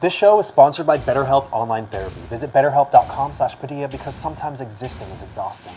This show is sponsored by BetterHelp Online Therapy. Visit betterhelp.com/Padilla because sometimes existing is exhausting.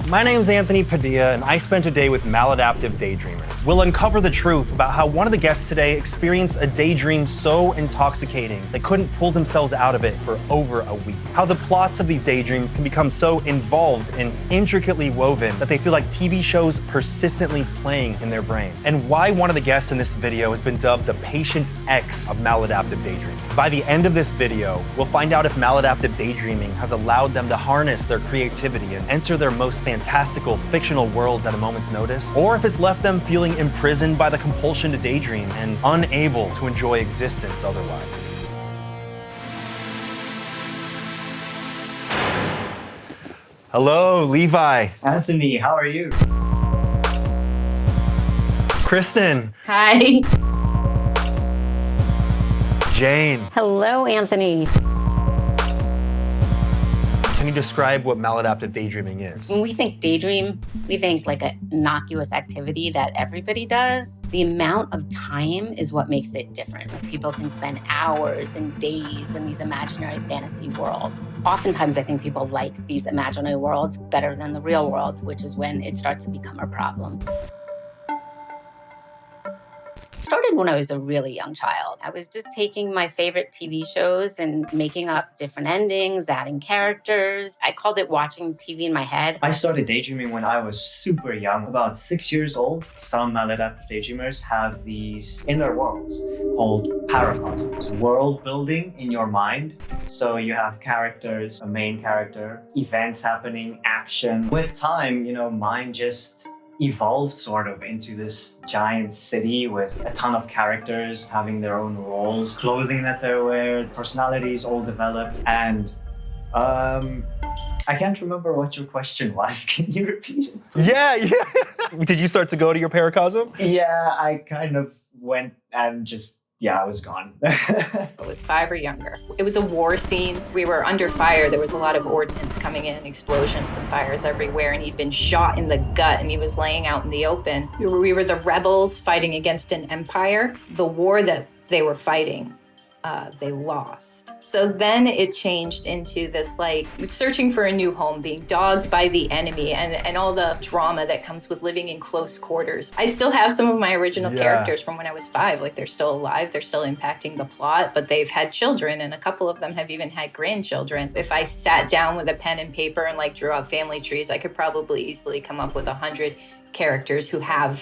My name's Anthony Padilla, and I spent a day with Maladaptive Daydreamers. We'll uncover the truth about how one of the guests today experienced a daydream so intoxicating they couldn't pull themselves out of it for over a week. How the plots of these daydreams can become so involved and intricately woven that they feel like TV shows persistently playing in their brain. And why one of the guests in this video has been dubbed the patient X of maladaptive daydreaming. By the end of this video, we'll find out if maladaptive daydreaming has allowed them to harness their creativity and enter their most fantastical fictional worlds at a moment's notice, or if it's left them feeling imprisoned by the compulsion to daydream and unable to enjoy existence otherwise. Hello, Levi. Anthony, how are you? Kristen. Hi. Jane. Hello, Anthony. Can you describe what maladaptive daydreaming is? When we think daydream, we think like an innocuous activity that everybody does. The amount of time is what makes it different. People can spend hours and days in these imaginary fantasy worlds. Oftentimes, I think people like these imaginary worlds better than the real world, which is when it starts to become a problem. Started when I was a really young child. I was just taking my favorite TV shows and making up different endings, adding characters. I called it watching TV in my head. I started daydreaming when I was super young, about 6 years old. Some maladaptive daydreamers have these inner worlds called paracosms. World building in your mind. So you have characters, a main character, events happening, action. With time, mind just evolved sort of into this giant city with a ton of characters having their own roles, clothing that they wear, personalities all developed. And I can't remember what your question was. Can you repeat it? Yeah. Did you start to go to your paracosm? Yeah, I kind of went and just, I was gone. I was 5 or younger. It was a war scene. We were under fire. There was a lot of ordnance coming in, explosions and fires everywhere, and he'd been shot in the gut and he was laying out in the open. We were the rebels fighting against an empire. The war that they were fighting, they lost. So then it changed into this searching for a new home, being dogged by the enemy and all the drama that comes with living in close quarters. I still have some of my original characters from when I was 5. They're still alive, they're still impacting the plot, but they've had children and a couple of them have even had grandchildren. If I sat down with a pen and paper and drew out family trees, I could probably easily come up with 100 characters who have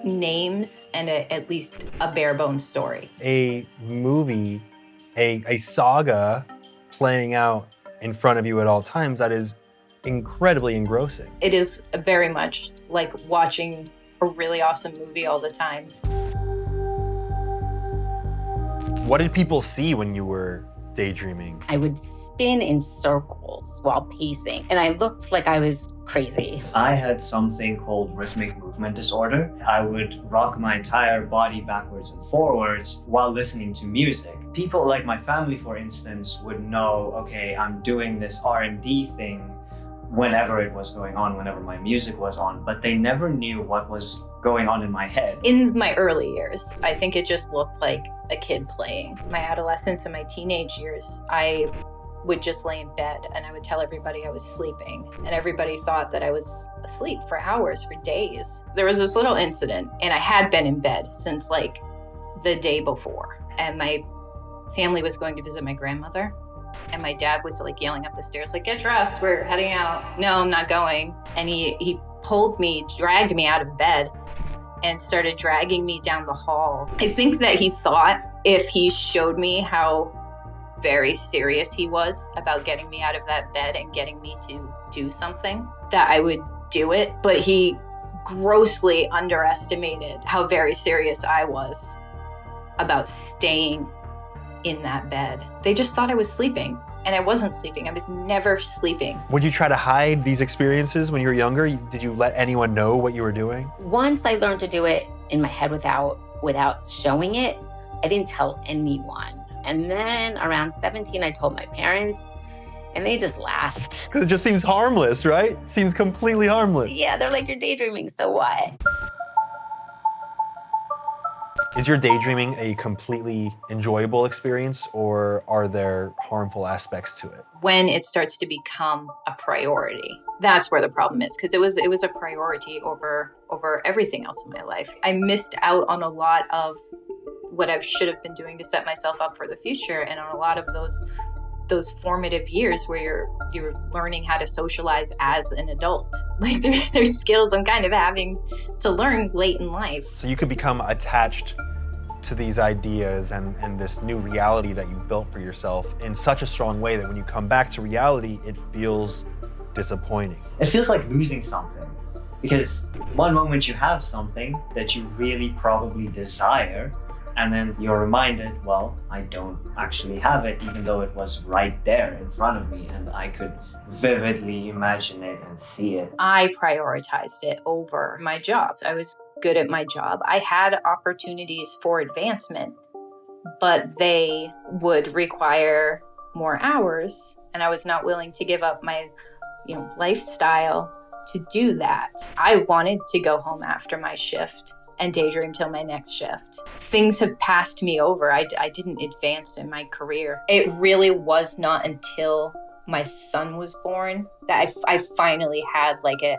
names and at least a bare bones story. A movie, a saga playing out in front of you at all times that is incredibly engrossing. It is very much like watching a really awesome movie all the time. What did people see when you were daydreaming? I would spin in circles while pacing, and I looked like I was crazy. I had something called rhythmic movement disorder. I would rock my entire body backwards and forwards while listening to music. People like my family, for instance, would know, okay, I'm doing this R&B thing whenever it was going on, whenever my music was on, but they never knew what was going on in my head. In my early years, I think it just looked like a kid playing. My adolescence and my teenage years, I would just lay in bed and I would tell everybody I was sleeping, and everybody thought that I was asleep for hours, for days. There was this little incident, and I had been in bed since the day before, and my family was going to visit my grandmother, and my dad was yelling up the stairs, get dressed, we're heading out. No, I'm not going. And he pulled me, dragged me out of bed and started dragging me down the hall. I think that he thought if he showed me how very serious he was about getting me out of that bed and getting me to do something, that I would do it. But he grossly underestimated how very serious I was about staying in that bed. They just thought I was sleeping, and I wasn't sleeping. I was never sleeping. Would you try to hide these experiences when you were younger? Did you let anyone know what you were doing? Once I learned to do it in my head without showing it, I didn't tell anyone. And then around 17, I told my parents, and they just laughed. Because it just seems harmless, right? Seems completely harmless. Yeah, they're like, you're daydreaming, so what? Is your daydreaming a completely enjoyable experience, or are there harmful aspects to it? When it starts to become a priority, that's where the problem is, because it was a priority over everything else in my life. I missed out on a lot of what I should have been doing to set myself up for the future, and on a lot of those formative years where you're learning how to socialize as an adult. Like there's skills I'm kind of having to learn late in life. So you could become attached to these ideas and this new reality that you've built for yourself in such a strong way that when you come back to reality, it feels disappointing. It feels like losing something, because one moment you have something that you really probably desire, and then you're reminded, well, I don't actually have it, even though it was right there in front of me and I could vividly imagine it and see it. I prioritized it over my job. I was good at my job. I had opportunities for advancement, but they would require more hours, and I was not willing to give up my, lifestyle to do that. I wanted to go home after my shift and daydream till my next shift. Things have passed me over. I didn't advance in my career. It really was not until my son was born that I finally had like a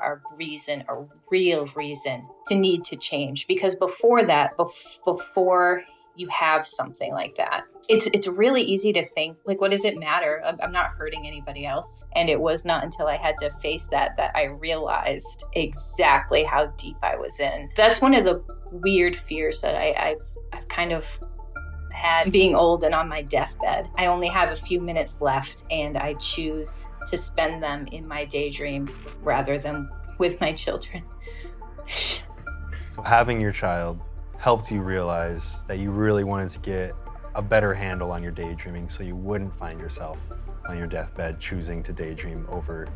real reason to need to change. Because before that, before you have something like that, it's really easy to think, like, what does it matter? I'm not hurting anybody else. And it was not until I had to face that I realized exactly how deep I was in. That's one of the weird fears that I've kind of had being old and on my deathbed. I only have a few minutes left, and I choose to spend them in my daydream rather than with my children. So having your child helped you realize that you really wanted to get a better handle on your daydreaming so you wouldn't find yourself on your deathbed choosing to daydream over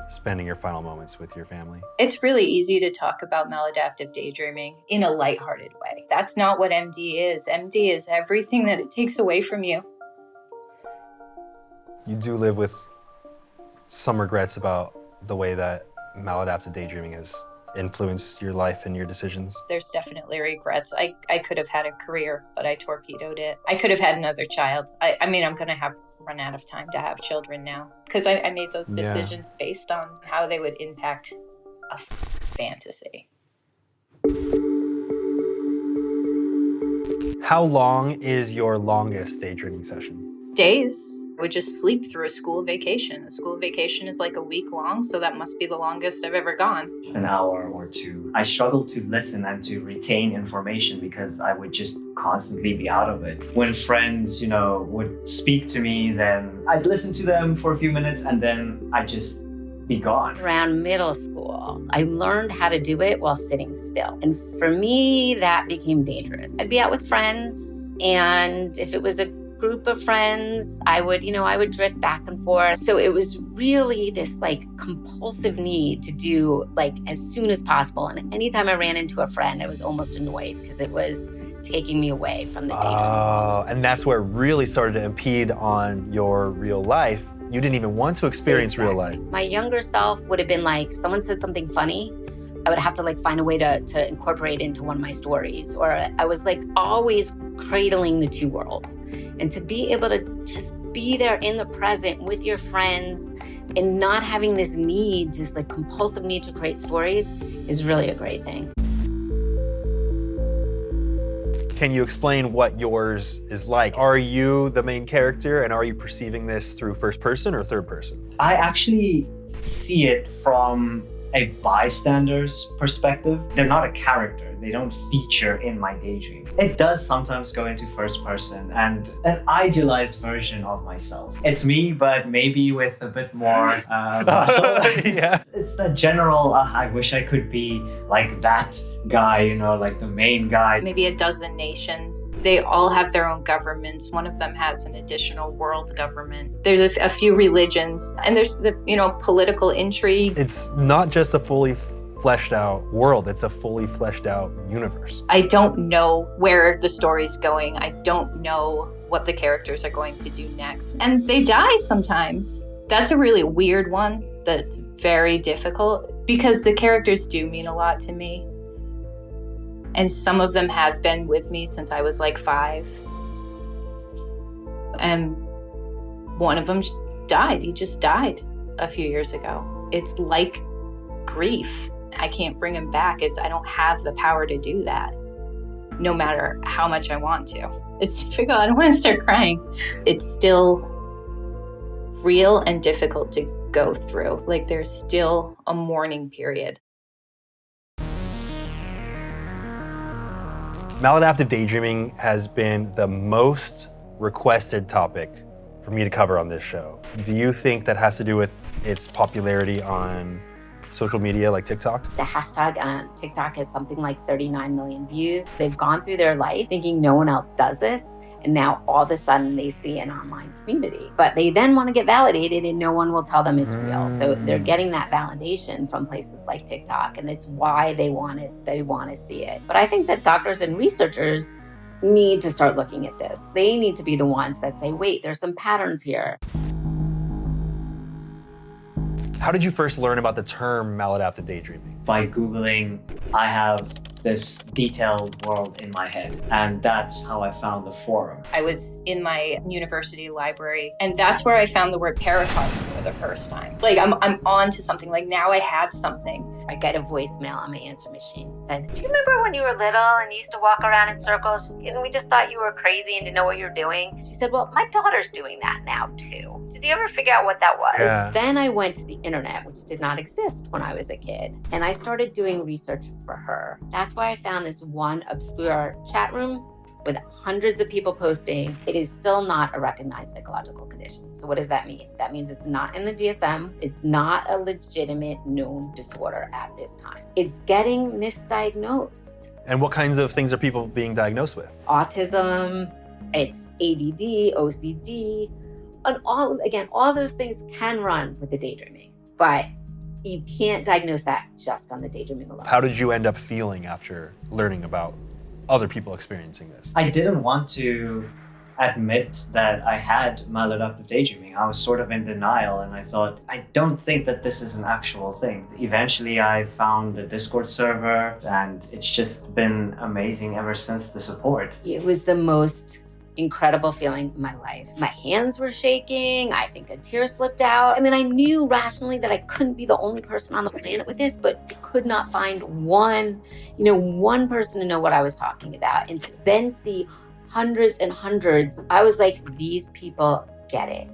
spending your final moments with your family. It's really easy to talk about maladaptive daydreaming in a lighthearted way. That's not what MD is. MD is everything that it takes away from you. You do live with some regrets about the way that maladaptive daydreaming has influenced your life and your decisions? There's definitely regrets. I could have had a career, but I torpedoed it. I could have had another child. I mean, I'm going to run out of time to have children now, because I made those decisions based on how they would impact a fantasy. How long is your longest daydreaming session? Days. I would just sleep through a school vacation. A school vacation is like a week long, so that must be the longest I've ever gone. An hour or two. I struggled to listen and to retain information because I would just constantly be out of it. When friends, would speak to me, then I'd listen to them for a few minutes and then I'd just be gone. Around middle school, I learned how to do it while sitting still. And for me, that became dangerous. I'd be out with friends, and if it was a group of friends, I would drift back and forth. So it was really this compulsive need to do as soon as possible. And anytime I ran into a friend, I was almost annoyed because it was taking me away from the daydream world. And that's where it really started to impede on your real life. You didn't even want to experience real life. My younger self would have been if someone said something funny, I would have to find a way to incorporate it into one of my stories. Or I was always cradling the two worlds. And to be able to just be there in the present with your friends and not having this need, this compulsive need to create stories, is really a great thing. Can you explain what yours is like? Are you the main character, and are you perceiving this through first person or third person? I actually see it from a bystander's perspective. They're not a character. They don't feature in my daydream. It does sometimes go into first person and an idealized version of myself. It's me, but maybe with a bit more muscle. Yeah. It's the general, I wish I could be like that guy, the main guy. Maybe a dozen nations. They all have their own governments. One of them has an additional world government. There's a few religions, and there's the, political intrigue. It's not just a fully fleshed out world, it's a fully fleshed out universe. I don't know where the story's going. I don't know what the characters are going to do next. And they die sometimes. That's a really weird one that's very difficult because the characters do mean a lot to me. And some of them have been with me since I was like 5. And one of them died. He just died a few years ago. It's like grief. I can't bring him back. I don't have the power to do that, no matter how much I want to. It's difficult. I don't want to start crying. It's still real and difficult to go through. Like, there's still a mourning period. Maladaptive daydreaming has been the most requested topic for me to cover on this show. Do you think that has to do with its popularity on social media like TikTok? The hashtag on TikTok has something like 39 million views. They've gone through their life thinking no one else does this, and now all of a sudden they see an online community. But they then want to get validated and no one will tell them it's real. So they're getting that validation from places like TikTok, and it's why they want to see it. But I think that doctors and researchers need to start looking at this. They need to be the ones that say, wait, there's some patterns here. How did you first learn about the term maladaptive daydreaming? By Googling, I have this detailed world in my head. And that's how I found the forum. I was in my university library, and that's where I found the word paracosm for the first time. Like, I'm on to something. Like, now I have something. I got a voicemail on my answer machine. It said, do you remember when you were little and you used to walk around in circles and we just thought you were crazy and didn't know what you were doing? She said, well, my daughter's doing that now too. Did you ever figure out what that was? Yeah. Then I went to the internet, which did not exist when I was a kid, and I started doing research for her. That's why I found this one obscure chat room with hundreds of people posting. It is still not a recognized psychological condition. So what does that mean? That means it's not in the DSM. It's not a legitimate known disorder at this time. It's getting misdiagnosed. And what kinds of things are people being diagnosed with? Autism, it's ADD, OCD, and all those things can run with the daydreaming, but you can't diagnose that just on the daydreaming alone. How did you end up feeling after learning about other people experiencing this? I didn't want to admit that I had maladaptive daydreaming. I was sort of in denial, and I thought, I don't think that this is an actual thing. Eventually, I found a Discord server, and it's just been amazing ever since, the support. It was the most incredible feeling in my life. My hands were shaking. I think a tear slipped out. I mean, I knew rationally that I couldn't be the only person on the planet with this, but I could not find one person to know what I was talking about. And to then see hundreds and hundreds, I was like, these people get it.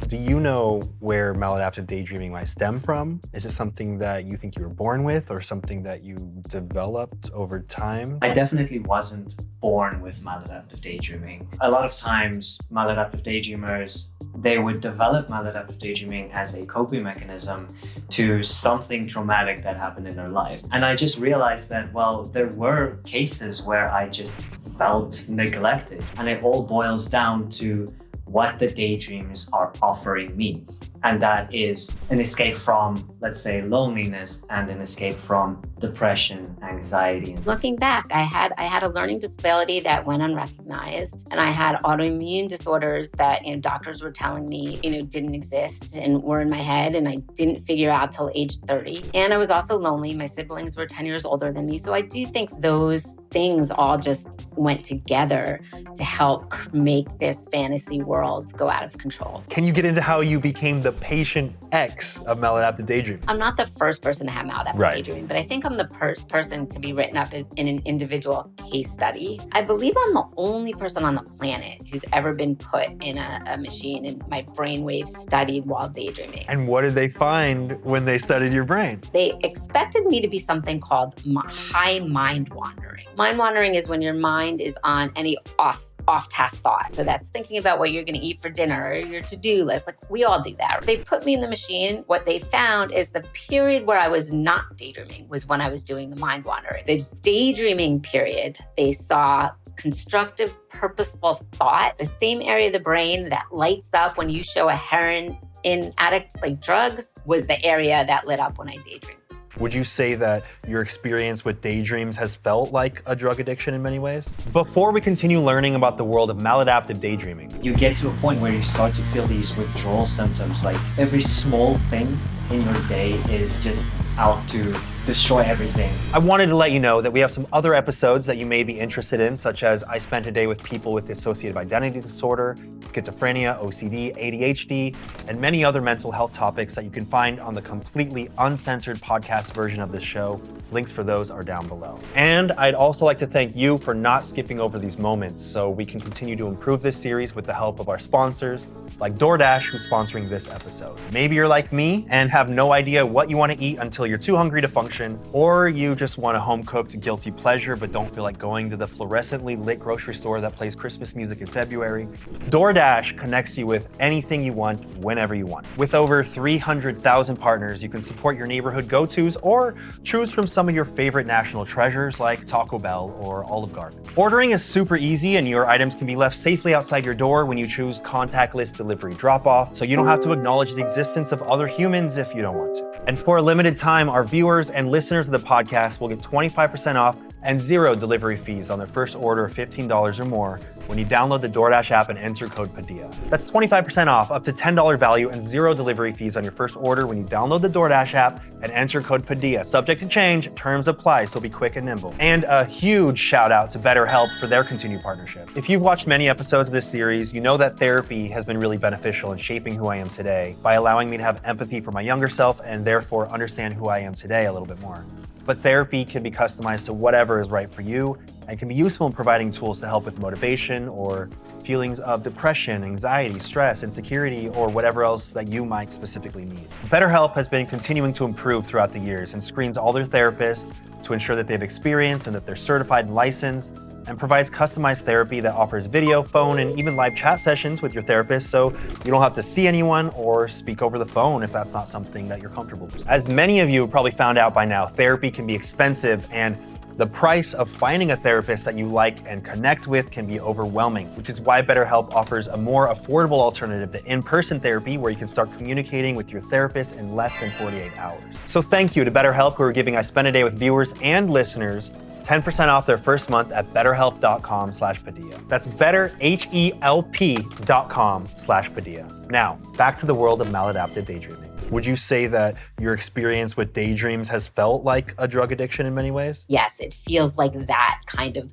Do you know where maladaptive daydreaming might stem from? Is it something that you think you were born with or something that you developed over time? I definitely wasn't born with maladaptive daydreaming. A lot of times, maladaptive daydreamers, they would develop maladaptive daydreaming as a coping mechanism to something traumatic that happened in their life. And I just realized that, well, there were cases where I just felt neglected. And it all boils down to what the daydreams are offering me. And that is an escape from, let's say, loneliness, and an escape from depression, anxiety. Looking back, I had a learning disability that went unrecognized, and I had autoimmune disorders that doctors were telling me didn't exist and were in my head, and I didn't figure out till age 30. And I was also lonely. My siblings were 10 years older than me, so I do think those things all just went together to help make this fantasy world go out of control. Can you get into how you became the patient X of maladaptive daydreaming? I'm not the first person to have maladaptive daydreaming, but I think I'm the first person to be written up in an individual case study. I believe I'm the only person on the planet who's ever been put in a machine and my brainwaves studied while daydreaming. And what did they find when they studied your brain? They expected me to be something called high mind wandering. Mind wandering is when your mind is on any off-task thought. So that's thinking about what you're going to eat for dinner or your to-do list. Like, we all do that. They put me in the machine. What they found is the period where I was not daydreaming was when I was doing the mind wandering. The daydreaming period, they saw constructive, purposeful thought, the same area of the brain that lights up when you show a heroin addict like drugs, was the area that lit up when I daydreamed. Would you say that your experience with daydreams has felt like a drug addiction in many ways? Before we continue learning about the world of maladaptive daydreaming, You get to a point where you start to feel these withdrawal symptoms, like every small thing in your day is just out to destroy everything. I wanted to let you know that we have some other episodes that you may be interested in, such as I spent a day with people with dissociative identity disorder, schizophrenia, OCD, ADHD, and many other mental health topics that you can find on the completely uncensored podcast version of this show. Links for those are down below. And I'd also like to thank you for not skipping over these moments so we can continue to improve this series with the help of our sponsors, like DoorDash, who's sponsoring this episode. Maybe you're like me and have no idea what you want to eat until you're too hungry to function, or you just want a home-cooked guilty pleasure but don't feel like going to the fluorescently lit grocery store that plays Christmas music in February. DoorDash connects you with anything you want, whenever you want. With over 300,000 partners, you can support your neighborhood go-tos or choose from some of your favorite national treasures like Taco Bell or Olive Garden. Ordering is super easy and your items can be left safely outside your door when you choose contactless delivery drop-off, so you don't have to acknowledge the existence of other humans if you don't want to. And for a limited time, our viewers and listeners of the podcast will get 25% off and 0 delivery fees on their first order of $15 or more when you download the DoorDash app and enter code Padilla. That's 25% off, up to $10 value, and 0 delivery fees on your first order when you download the DoorDash app and enter code Padilla. Subject to change, terms apply, so be quick and nimble. And a huge shout out to BetterHelp for their continued partnership. If you've watched many episodes of this series, you know that therapy has been really beneficial in shaping who I am today by allowing me to have empathy for my younger self and therefore understand who I am today a little bit more. But therapy can be customized to whatever is right for you and can be useful in providing tools to help with motivation or feelings of depression, anxiety, stress, insecurity, or whatever else that you might specifically need. BetterHelp has been continuing to improve throughout the years and screens all their therapists to ensure that they have experience and that they're certified and licensed, and provides customized therapy that offers video, phone, and even live chat sessions with your therapist, so you don't have to see anyone or speak over the phone if that's not something that you're comfortable with. As many of you have probably found out by now, therapy can be expensive, and the price of finding a therapist that you like and connect with can be overwhelming, which is why BetterHelp offers a more affordable alternative to in-person therapy where you can start communicating with your therapist in less than 48 hours. So thank you to BetterHelp, who are giving I Spend a Day with viewers and listeners 10% off their first month at betterhelp.com/Padilla. That's betterhelp.com/Padilla. Now, back to the world of maladaptive daydreaming. Would you say that your experience with daydreams has felt like a drug addiction in many ways? Yes, it feels like that kind of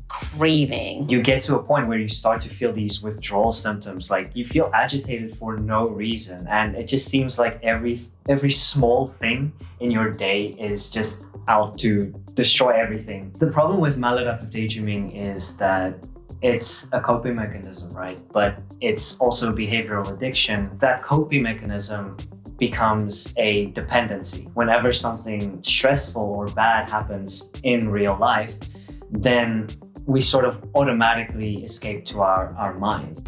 craving. You get to a point where you start to feel these withdrawal symptoms, like you feel agitated for no reason, and it just seems like every small thing in your day is just out to destroy everything. The problem with maladaptive daydreaming is that it's a coping mechanism, right? But it's also a behavioral addiction. That coping mechanism becomes a dependency. Whenever something stressful or bad happens in real life, then we sort of automatically escape to our minds.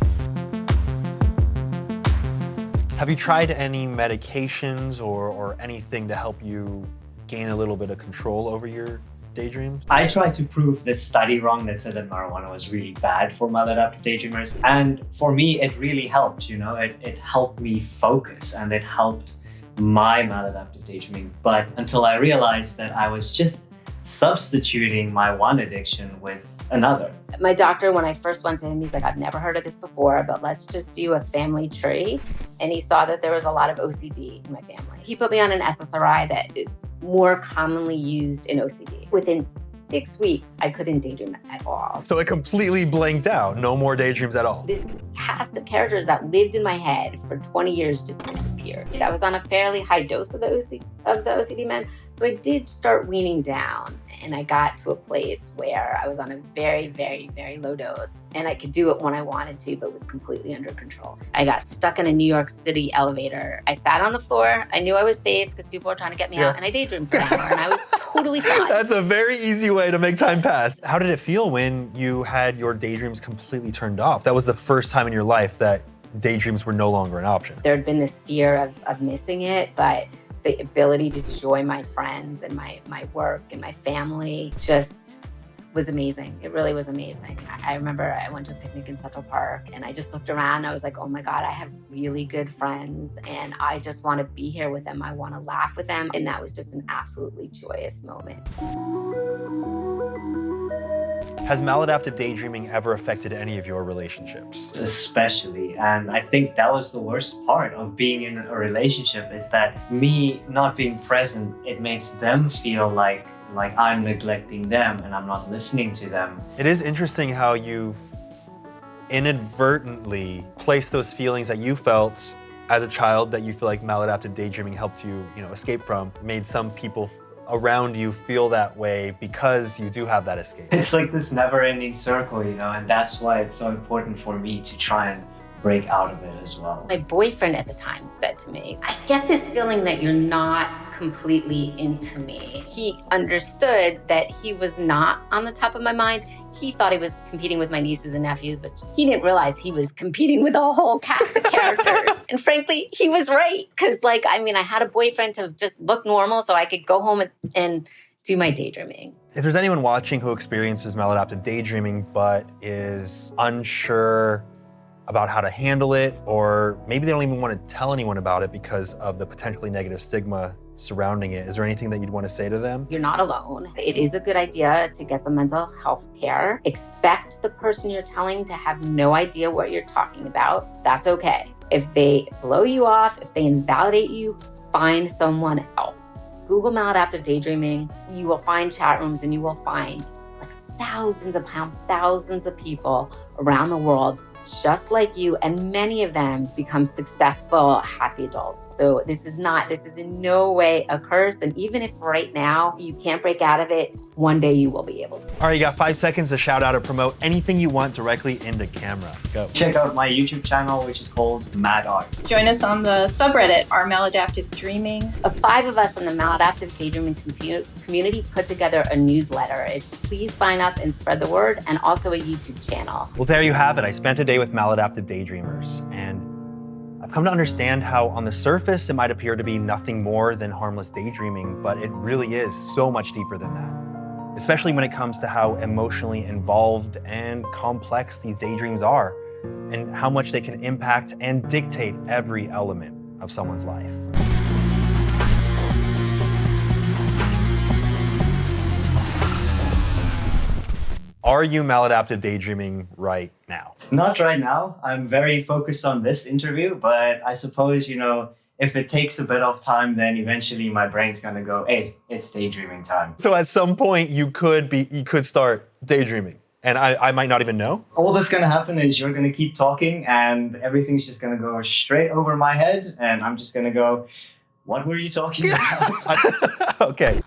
Have you tried any medications or anything to help you gain a little bit of control over your daydreams? I tried to prove this study wrong that said that marijuana was really bad for maladaptive daydreamers. And for me, it really helped, you know, it helped me focus and it helped my maladaptive daydreaming. But until I realized that I was just substituting my one addiction with another. My doctor, when I first went to him, he's like, I've never heard of this before, but let's just do a family tree. And he saw that there was a lot of OCD in my family. He put me on an SSRI that is more commonly used in OCD. Within 6 weeks, I couldn't daydream at all. So it completely blanked out. No more daydreams at all. This cast of characters that lived in my head for 20 years just disappeared. I was on a fairly high dose of the OCD med, so I did start weaning down. And I got to a place where I was on a very, very, very low dose. And I could do it when I wanted to, but was completely under control. I got stuck in a New York City elevator. I sat on the floor. I knew I was safe because people were trying to get me out. And I daydreamed for an hour. And I was totally fine. That's a very easy way to make time pass. How did it feel when you had your daydreams completely turned off? That was the first time in your life that daydreams were no longer an option. There had been this fear of missing it, but the ability to join my friends and my work and my family just was amazing. It really was amazing. I remember I went to a picnic in Central Park and I just looked around and I was like, oh my God, I have really good friends and I just want to be here with them. I want to laugh with them. And that was just an absolutely joyous moment. Has maladaptive daydreaming ever affected any of your relationships? Especially, and I think that was the worst part of being in a relationship, is that me not being present, it makes them feel like I'm neglecting them and I'm not listening to them. It is interesting how you've inadvertently placed those feelings that you felt as a child that you feel like maladaptive daydreaming helped you, escape from, made some people around you feel that way because you do have that escape. It's like this never-ending circle, and that's why it's so important for me to try and break out of it as well. My boyfriend at the time said to me, I get this feeling that you're not completely into me. He understood that he was not on the top of my mind. He thought he was competing with my nieces and nephews, but he didn't realize he was competing with a whole cast of characters. And frankly, he was right. Because I had a boyfriend to just look normal so I could go home and do my daydreaming. If there's anyone watching who experiences maladaptive daydreaming but is unsure about how to handle it, or maybe they don't even want to tell anyone about it because of the potentially negative stigma surrounding it, is there anything that you'd want to say to them? You're not alone. It is a good idea to get some mental health care. Expect the person you're telling to have no idea what you're talking about. That's okay. If they blow you off, if they invalidate you, find someone else. Google maladaptive daydreaming. You will find chat rooms and you will find thousands of people around the world just like you, and many of them become successful, happy adults. So this is in no way a curse. And even if right now you can't break out of it, one day you will be able to. All right, you got 5 seconds to shout out or promote anything you want directly into camera. Go. Check out my YouTube channel, which is called Mad Art. Join us on the subreddit, our Maladaptive Dreaming. 5 of us in the Maladaptive Daydreaming community put together a newsletter. It's please sign up and spread the word, and also a YouTube channel. Well, there you have it. I spent a day with maladaptive daydreamers, and I've come to understand how on the surface it might appear to be nothing more than harmless daydreaming, but it really is so much deeper than that. Especially when it comes to how emotionally involved and complex these daydreams are, and how much they can impact and dictate every element of someone's life. Are you maladaptive daydreaming right now? Not right now. I'm very focused on this interview, but I suppose, if it takes a bit of time, then eventually my brain's gonna go, hey, it's daydreaming time. So at some point you could start daydreaming, and I might not even know? All that's gonna happen is you're gonna keep talking and everything's just gonna go straight over my head, and I'm just gonna go, what were you talking about? Okay.